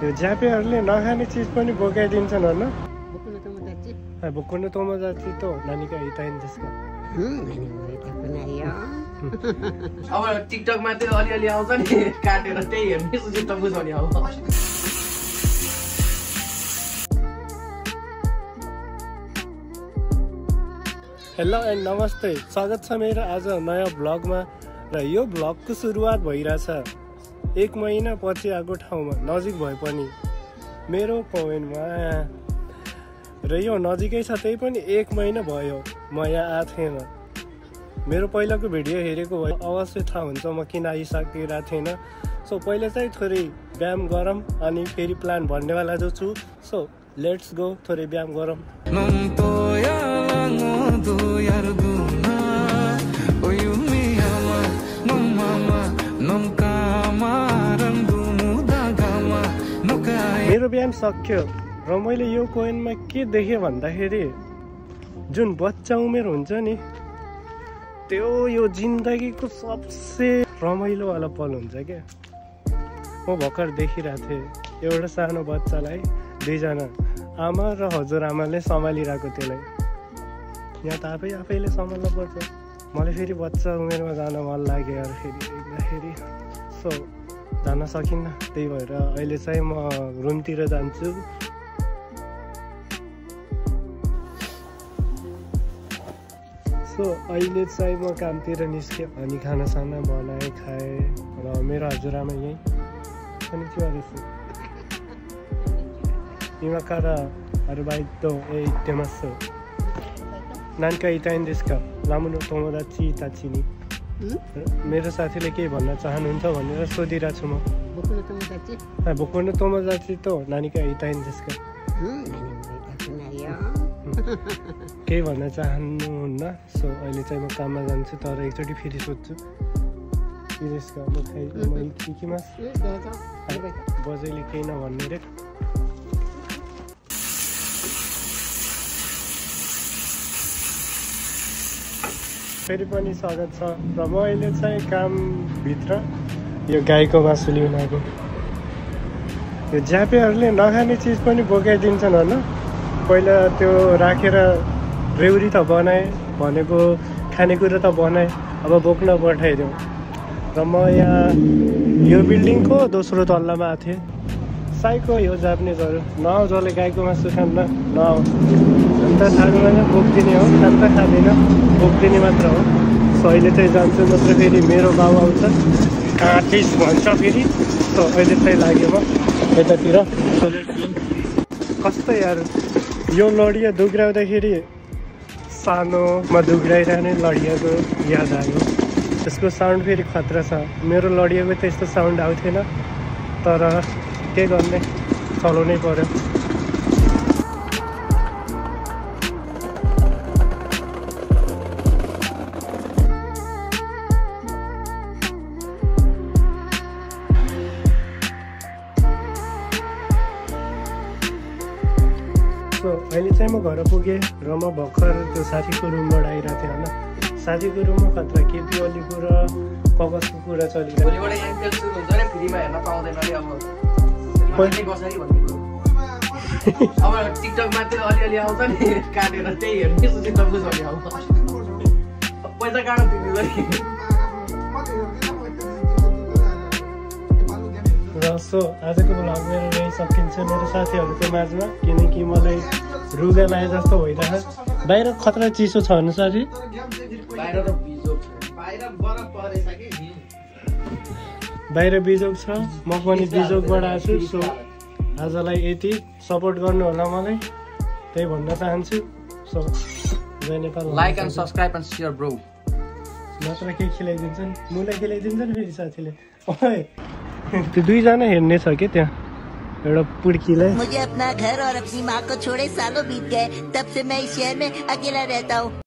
यो ज्यापेहरूले नखाने चिज पनि बोकाइदिन्छन् होइन Bukunya tomo बोक्नु dachi. त म जाति त नानीका हिताइन त्यसका अब टिकटकमा त्यो अलिअलि आउँछ नि काटेर त्यही हेर्ने सुझित बुझाउने अब हेलो एन्ड नमस्ते, स्वागत छ मेरो आज नयाँ ब्लगमा। र यो ब्लगको सुरुवात भइरहेछ 1 महिना पछि आएको ठाउँमा, नजिक भए पनि मेरो पोइन्टमा। र यो नजिकै छ, त्यही पनि 1 महिना भयो म यहाँ आएको थिएन। मेरो पहिलाको भिडियो हेरेको भए अवश्य थाहा हुन्छ म किन आइसकेको थिएन। सो पहिला चाहिँ थोरै व्यायाम गरौँ अनि फेरि प्लान भन्नेवाला जो छु। सो लेट्स गो, थोरै व्यायाम गरौँ। मेरो व्यायाम सक्यो र मैले यो कोइनमा के देखेँ भन्दाखेरि जुन बच्चा उमेर हुन्छ नि, त्यो यो जिन्दगीको सबसे रमाइलोवाला पल हुन्छ क्या। म भर्खर देखिरहेको थिएँ एउटा सानो बच्चालाई 2 जना आमा र हजुरआमाले सम्हालिरहेको। त्यसलाई यहाँ त आफैले सम्हाल्नु पर्छ। मलाई फेरि बच्चा उमेरमा जान मन लाग्यो यार फेरि देख्दाखेरि। सो जान सकिनँ, त्यही भएर अहिले चाहिँ म रुमतिर जान्छु। सो अहिले चाहिँ म कामतिर निस्केँ अनि खानासाना बनाएँ खाएँ। र मेरो हजुरआमा यहीँ पनि थियो रहेछ। इमाकार अरुबाइतो एइटेमासो नानका इटाइन देशका लामुनो तोमोदाची ताचिनी। मेरो साथीले के भन्न चाहनुहुन्छ भनेर सोधिरहेको छु म। बोक्नु तोमोदाची त नानीका इटाइन देशका केही भन्न चाहनुहुन्न। सो अहिले चाहिँ म काममा जान्छु, तर एकचोटि फेरि सोध्छु इरेसका म खाइमा बजैले केही नभन्ने रे। फेरि पनि स्वागत छ। र म अहिले चाहिँ कामभित्र यो गाईको मासु लिन आएको। यो ज्यापेहरूले नखाने चिज पनि बोकाइदिन्छन् होइन। पहिला त्यो राखेर रेउरी त बनाएँ, भनेको खानेकुरा त बनाएँ, अब बोक्न पठाइदिउँ। र म यहाँ यो बिल्डिङको दोस्रो तल्लामा आएको थिएँ। साइको यो जापानिजहरू नआऊ, जसले गाईको मासु खान्न नआऊ। अन्त खानु भने बोकिदिने हो, खानु त खाँदैन, बोकिदिने मात्र हो। सो अहिले चाहिँ जान्छु, नत्र फेरि मेरो बाउ आउँछ काटिस भन्छ फेरि। सो अहिले चाहिँ लाग्यो म यतातिर। कस्तो यार यो लडिया दुग्राउँदाखेरि सानोमा दुग्राइरहने लडियाको याद आयो। त्यसको साउन्ड फेरि खतरा छ। मेरो लडियाको त्यस्तो साउन्ड आउँथेन, तर के गर्ने, चलाउनै पर्यो। अहिले चाहिँ म घर पुगेँ र म भर्खर त्यो साथीको रुमबाट आइरहेको थिएँ होइन। साथीको रुममा खतरा केपी ओलीको र कगजको कुरा चलिरहेको। अब टिकटकमा त्यो अलिअलि आउँछ नि काटेर त्यही हेर्ने सुझित बुझाउने अब पैसा काट्नु दिँदैन। र सो आजको ब्लग मेरो यही सकिन्छ मेरो साथीहरूको माझमा, किनकि मलाई रुगा लाए जस्तो भइरहेछ। बाहिर खतरा चिसो छ भने साथी, बाहिर बिजोग छ, म पनि बिजोगबाट आएको छु। सो आजलाई यति, सपोर्ट गर्नु होला मलाई, त्यही भन्न चाहन्छु। सो जय Nepal. Like and subscribe and share bro. नत्र के खिलाइदिन्छन्, मुलाई खिलाइदिन्छन् फेरि साथीले। ओए त्यो 2 जना हेर्ने छ कि त्यहाँ एउटा पुड्कीलाई। मुझे अपना घर और अपनी माँ को छोड़े सालों बीत गए, तब से मैं इस शहर में अकेला रहता हूँ।